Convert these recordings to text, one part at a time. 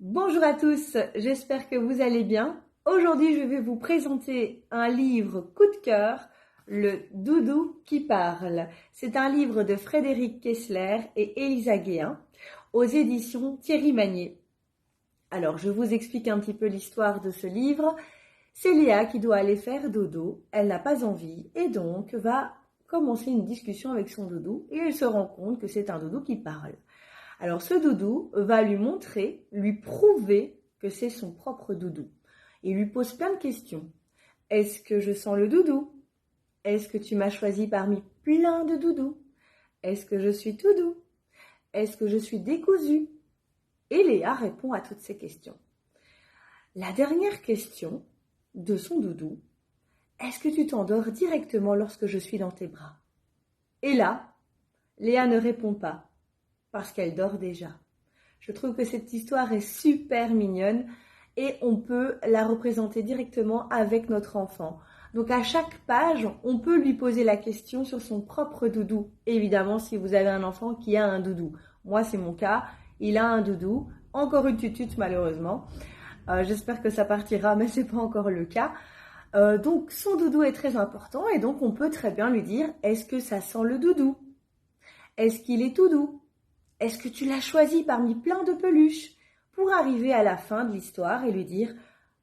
Bonjour à tous, j'espère que vous allez bien. Aujourd'hui, je vais vous présenter un livre coup de cœur, Le Doudou qui parle. C'est un livre de Frédéric Kessler et Elisa Guéhin aux éditions Thierry Magnier. Alors, je vous explique un petit peu l'histoire de ce livre. C'est Léa qui doit aller faire dodo, elle n'a pas envie et donc va commencer une discussion avec son doudou et elle se rend compte que c'est un doudou qui parle. Alors ce doudou va lui montrer, lui prouver que c'est son propre doudou. Il lui pose plein de questions. Est-ce que je sens le doudou? Est-ce que tu m'as choisi parmi plein de doudous? Est-ce que je suis tout doux? Est-ce que je suis décousu? Et Léa répond à toutes ces questions. La dernière question de son doudou, est-ce que tu t'endors directement lorsque je suis dans tes bras? Et là, Léa ne répond pas, parce qu'elle dort déjà. Je trouve que cette histoire est super mignonne et on peut la représenter directement avec notre enfant. Donc à chaque page, on peut lui poser la question sur son propre doudou. Évidemment, si vous avez un enfant qui a un doudou. Moi, c'est mon cas. Il a un doudou. Encore une tutute, malheureusement. J'espère que ça partira, mais c'est pas encore le cas. Donc son doudou est très important et donc on peut très bien lui dire, est-ce que ça sent le doudou? Est-ce qu'il est tout doux? Est-ce que tu l'as choisi parmi plein de peluches? Pour arriver à la fin de l'histoire et lui dire,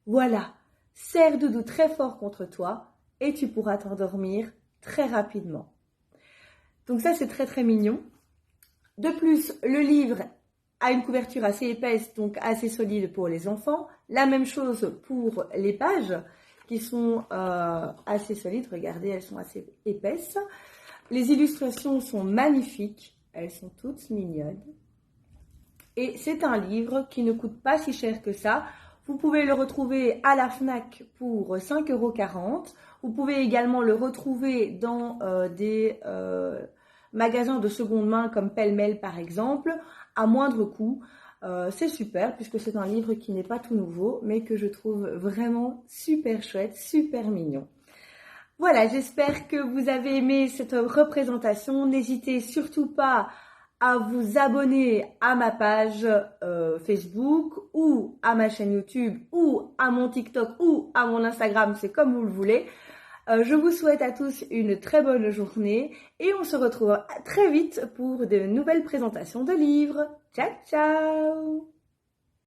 voilà, serre doudou très fort contre toi et tu pourras t'endormir très rapidement. Donc ça, c'est très très mignon. De plus, le livre a une couverture assez épaisse, donc assez solide pour les enfants. La même chose pour les pages qui sont assez solides. Regardez, elles sont assez épaisses. Les illustrations sont magnifiques. Elles sont toutes mignonnes. Et c'est un livre qui ne coûte pas si cher que ça. Vous pouvez le retrouver à la FNAC pour 5,40 €. Vous pouvez également le retrouver dans des magasins de seconde main comme Pêle-Mêle par exemple, à moindre coût. C'est super puisque c'est un livre qui n'est pas tout nouveau, mais que je trouve vraiment super chouette, super mignon. Voilà, j'espère que vous avez aimé cette représentation. N'hésitez surtout pas à vous abonner à ma page Facebook ou à ma chaîne YouTube ou à mon TikTok ou à mon Instagram, c'est comme vous le voulez. Je vous souhaite à tous une très bonne journée et on se retrouve très vite pour de nouvelles présentations de livres. Ciao, ciao!